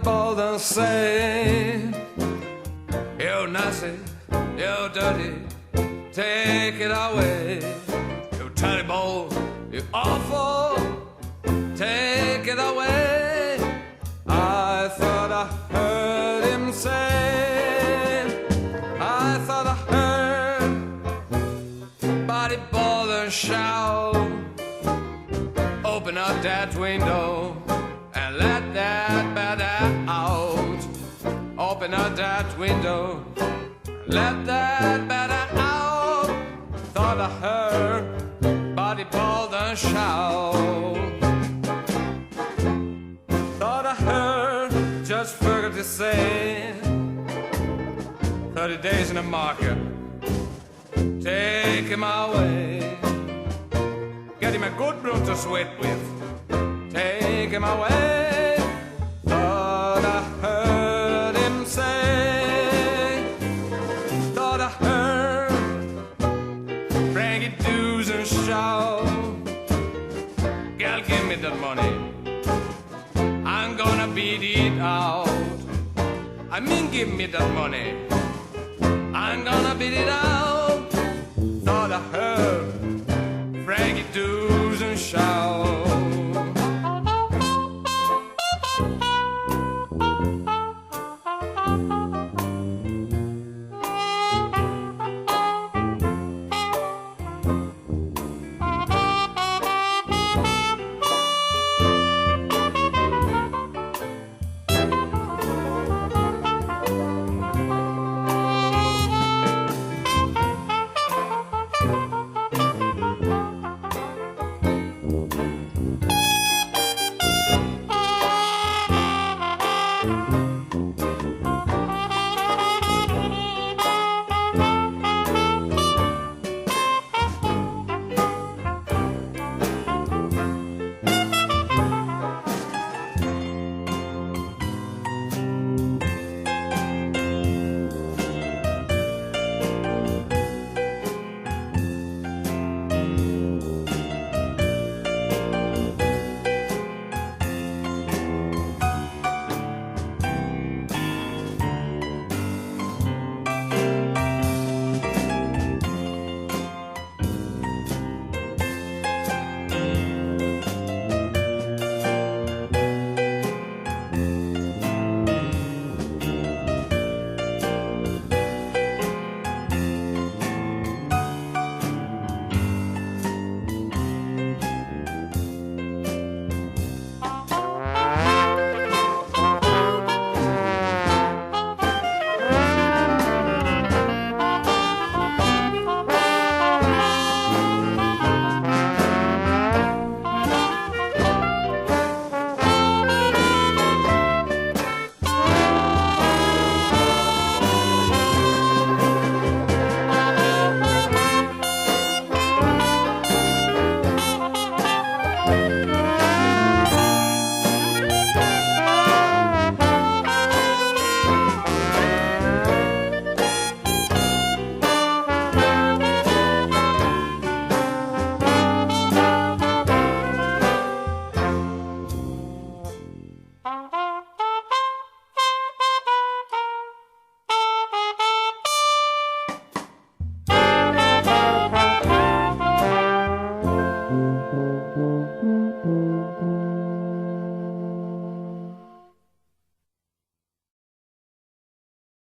Bolden say, you nasty, you dirty, take it away. You terrible, you awful, take it away. I thought I heard him say, I thought I heard Buddy Bolden shout, open up that window and let that bad out. Open up that window, let that bad out. Thought I heard Buddy Bolden shout. Thought I heard Judge Ferguson say, 30 days in the market, take him away. Get him a good broom to sweat with, take him away. Thought I heard him say, thought I heard Frankie do's and shout. Girl, give me that money, I'm gonna beat it out. I mean, give me that money, I'm gonna beat it out. Thought I heard Frankie do's and shout.